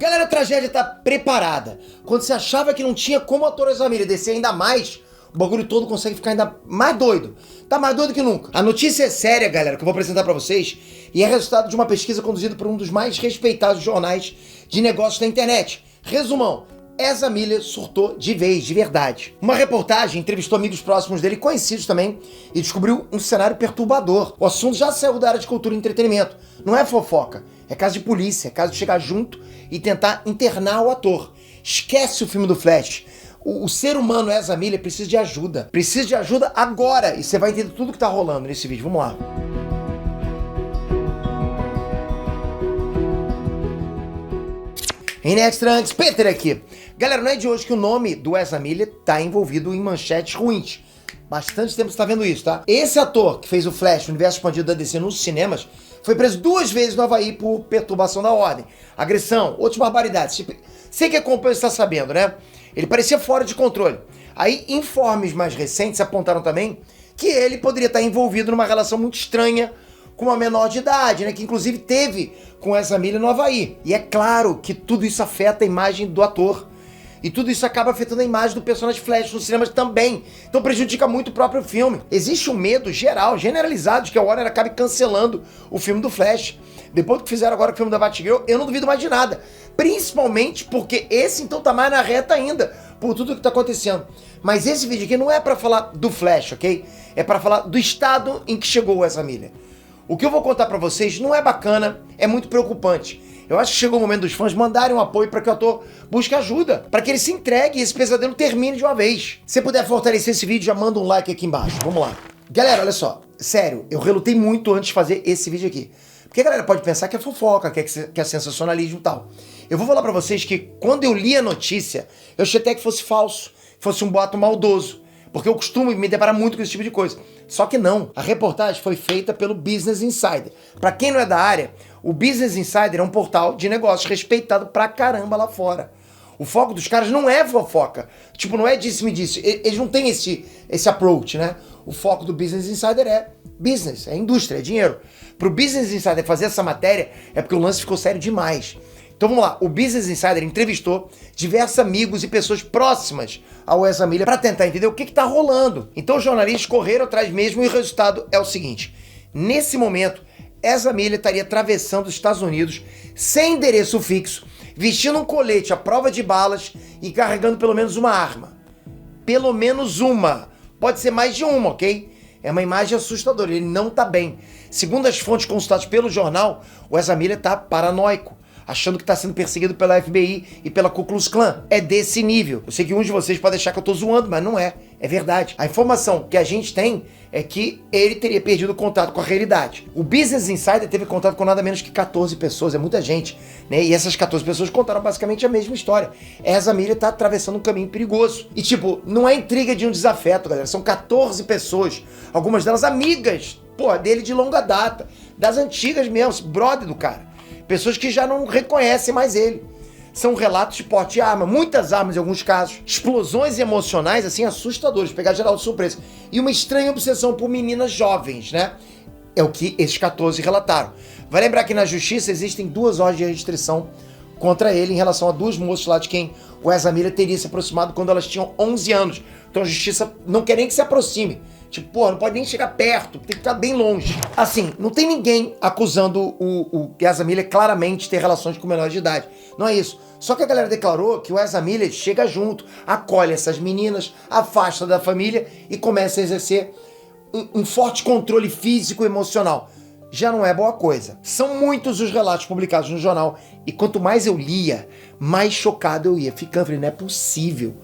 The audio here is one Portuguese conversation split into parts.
Galera, a tragédia tá preparada. Quando você achava que não tinha como a Torres Ramírez descer ainda mais, o bagulho todo consegue ficar ainda mais doido. Tá mais doido que nunca. A notícia é séria, galera, que eu vou apresentar pra vocês, e é resultado de uma pesquisa conduzida por um dos mais respeitados jornais de negócios da internet. Resumão: Ezra Miller surtou de vez, de verdade. Uma reportagem entrevistou amigos próximos dele, conhecidos também, e descobriu um cenário perturbador. O assunto já saiu da área de cultura e entretenimento. Não é fofoca, é caso de polícia, é caso de chegar junto e tentar internar o ator. Esquece o filme do Flash. O ser humano Ezra Miller precisa de ajuda. Precisa de ajuda agora. E você vai entender tudo que tá rolando nesse vídeo. Vamos lá. Trunks, Peter aqui. Galera, não é de hoje que o nome do Ezra Miller tá envolvido em manchetes ruins. Bastante tempo você tá vendo isso, tá? Esse ator que fez o Flash, o universo expandido da DC nos cinemas, foi preso 2 vezes no Havaí por perturbação da ordem, agressão, outras barbaridades. Você que acompanha está sabendo, né? Ele parecia fora de controle. Aí, informes mais recentes apontaram também que ele poderia estar envolvido numa relação muito estranha com uma menor de idade, né? Que inclusive teve com essa Miller no Havaí. E é claro que tudo isso afeta a imagem do ator. E tudo isso acaba afetando a imagem do personagem Flash nos cinemas também. Então prejudica muito o próprio filme. Existe um medo geral, generalizado, de que a Warner acabe cancelando o filme do Flash. Depois do que fizeram agora com o filme da Batgirl, eu não duvido mais de nada. Principalmente porque esse então tá mais na reta ainda, por tudo que tá acontecendo. Mas esse vídeo aqui não é pra falar do Flash, ok? É pra falar do estado em que chegou o Ezra Miller. O que eu vou contar pra vocês não é bacana, é muito preocupante. Eu acho que chegou o momento dos fãs mandarem um apoio para que o ator busque ajuda, para que ele se entregue e esse pesadelo termine de uma vez. Se puder fortalecer esse vídeo, já manda um like aqui embaixo. Vamos lá. Galera, olha só. Sério, eu relutei muito antes de fazer esse vídeo aqui. Porque a galera pode pensar que é fofoca, que é sensacionalismo e tal. Eu vou falar pra vocês que quando eu li a notícia, eu achei até que fosse falso, que fosse um boato maldoso. Porque eu costumo me deparar muito com esse tipo de coisa. Só que não. A reportagem foi feita pelo Business Insider. Pra quem não é da área, o Business Insider é um portal de negócios respeitado pra caramba lá fora. O foco dos caras não é fofoca. Tipo, não é disse-me disse. Eles não têm esse approach, né? O foco do Business Insider é business, é indústria, é dinheiro. Pro Business Insider fazer essa matéria é porque o lance ficou sério demais. Então vamos lá, o Business Insider entrevistou diversos amigos e pessoas próximas ao Ezra Miller para tentar entender o que tá rolando. Então os jornalistas correram atrás mesmo e o resultado é o seguinte. Nesse momento, Ezra Miller estaria atravessando os Estados Unidos sem endereço fixo, vestindo um colete à prova de balas e carregando pelo menos uma arma. Pelo menos uma. Pode ser mais de uma, ok? É uma imagem assustadora, ele não tá bem. Segundo as fontes consultadas pelo jornal, o Ezra Miller tá paranoico, achando que tá sendo perseguido pela FBI e pela Ku Klux Klan. É desse nível. Eu sei que uns de vocês podem achar que eu tô zoando, mas não é. É verdade. A informação que a gente tem é que ele teria perdido o contato com a realidade. O Business Insider teve contato com nada menos que 14 pessoas, é muita gente, né? E essas 14 pessoas contaram basicamente a mesma história. Ezra Miller tá atravessando um caminho perigoso. E tipo, não é intriga de um desafeto, galera. São 14 pessoas, algumas delas amigas, pô, dele de longa data, das antigas mesmo, brother do cara. Pessoas que já não reconhecem mais ele. São relatos de porte de arma, muitas armas em alguns casos, explosões emocionais, assim, assustadoras, pegar geral de surpresa. E uma estranha obsessão por meninas jovens, né? É o que esses 14 relataram. Vai lembrar que na justiça existem 2 ordens de restrição contra ele em relação a 2 moças lá de quem o Ezra Miller teria se aproximado quando elas tinham 11 anos. Então a justiça não quer nem que se aproxime. Tipo, porra, não pode nem chegar perto, tem que ficar bem longe. Assim, não tem ninguém acusando o Ezra Miller claramente de ter relações com menores de idade. Não é isso. Só que a galera declarou que o Ezra Miller chega junto, acolhe essas meninas, afasta da família e começa a exercer um forte controle físico e emocional. Já não é boa coisa. São muitos os relatos publicados no jornal e quanto mais eu lia, mais chocado eu ia ficando. Falei, não é possível.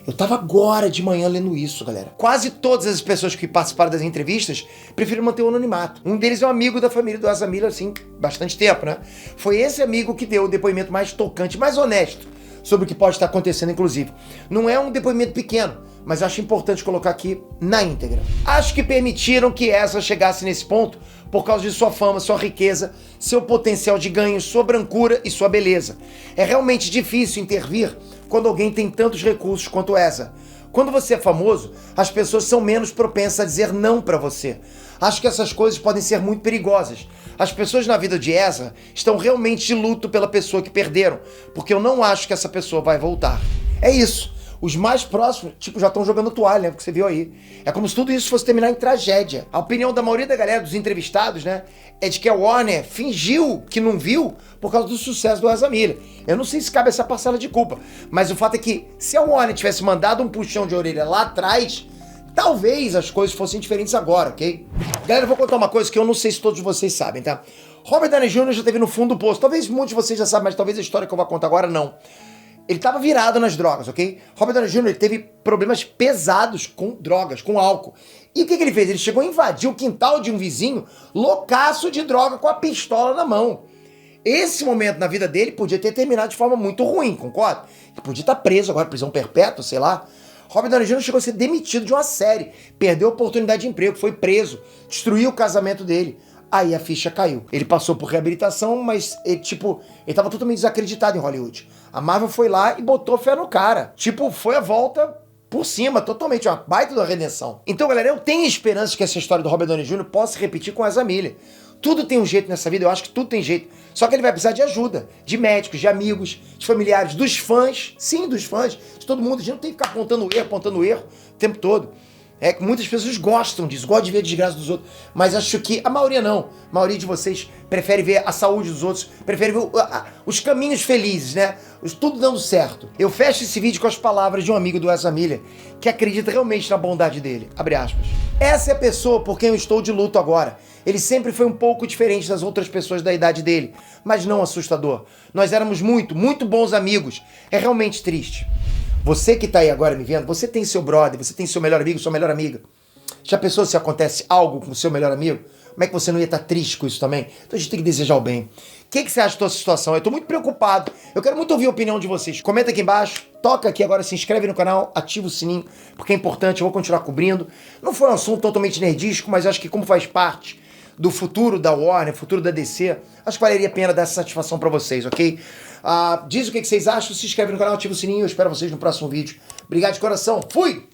Eu tava agora de manhã lendo isso, galera. Quase todas as pessoas que participaram das entrevistas preferiram manter o anonimato. Um deles é um amigo da família do Ezra Miller, assim, bastante tempo, né? Foi esse amigo que deu o depoimento mais tocante, mais honesto sobre o que pode estar acontecendo, inclusive. Não é um depoimento pequeno, mas eu acho importante colocar aqui na íntegra. Acho que permitiram que Ezra chegasse nesse ponto por causa de sua fama, sua riqueza, seu potencial de ganho, sua brancura e sua beleza. É realmente difícil intervir quando alguém tem tantos recursos quanto Ezra. Quando você é famoso, as pessoas são menos propensas a dizer não pra você. Acho que essas coisas podem ser muito perigosas. As pessoas na vida de Ezra estão realmente de luto pela pessoa que perderam, porque eu não acho que essa pessoa vai voltar. É isso. Os mais próximos, já estão jogando toalha, né? Porque você viu aí. É como se tudo isso fosse terminar em tragédia. A opinião da maioria da galera, dos entrevistados, né? É de que a Warner fingiu que não viu por causa do sucesso do Ezra Miller. Eu não sei se cabe essa parcela de culpa, mas o fato é que se a Warner tivesse mandado um puxão de orelha lá atrás, talvez as coisas fossem diferentes agora, ok? Galera, eu vou contar uma coisa que eu não sei se todos vocês sabem, tá? Robert Downey Jr. já esteve no fundo do poço. Talvez muitos de vocês já sabem, mas talvez a história que eu vou contar agora não. Ele estava virado nas drogas, ok? Robert Downey Jr. teve problemas pesados com drogas, com álcool. E o que ele fez? Ele chegou a invadir o quintal de um vizinho loucaço de droga com a pistola na mão. Esse momento na vida dele podia ter terminado de forma muito ruim, concorda? Ele podia estar preso agora, prisão perpétua, sei lá. Robert Downey Jr. chegou a ser demitido de uma série, perdeu a oportunidade de emprego, foi preso, destruiu o casamento dele. Aí a ficha caiu. Ele passou por reabilitação, mas ele tava totalmente desacreditado em Hollywood. A Marvel foi lá e botou fé no cara. Foi a volta por cima, totalmente, uma baita da redenção. Então, galera, eu tenho esperança de que essa história do Robert Downey Jr. possa se repetir com Ezra Miller. Tudo tem um jeito nessa vida, eu acho que tudo tem jeito. Só que ele vai precisar de ajuda, de médicos, de amigos, de familiares, dos fãs. Sim, dos fãs, de todo mundo. A gente não tem que ficar apontando erro o tempo todo. É que muitas pessoas gostam disso, gostam de ver a desgraça dos outros, mas acho que a maioria não. A maioria de vocês prefere ver a saúde dos outros, prefere ver os caminhos felizes, né? Tudo dando certo. Eu fecho esse vídeo com as palavras de um amigo do Ezra Miller, que acredita realmente na bondade dele. Abre aspas. Essa é a pessoa por quem eu estou de luto agora. Ele sempre foi um pouco diferente das outras pessoas da idade dele, mas não assustador. Nós éramos muito, muito bons amigos. É realmente triste. Você que tá aí agora me vendo, você tem seu brother, você tem seu melhor amigo, sua melhor amiga. Já pensou se acontece algo com o seu melhor amigo? Como é que você não ia estar triste com isso também? Então a gente tem que desejar o bem. O que você acha da sua situação? Eu tô muito preocupado. Eu quero muito ouvir a opinião de vocês. Comenta aqui embaixo, toca aqui agora, se inscreve no canal, ativa o sininho, porque é importante, eu vou continuar cobrindo. Não foi um assunto totalmente nerdístico, mas acho que como faz parte do futuro da Warner, futuro da DC, acho que valeria a pena dar essa satisfação pra vocês, ok? Diz o que vocês acham, se inscreve no canal, ativa o sininho, eu espero vocês no próximo vídeo. Obrigado de coração, fui!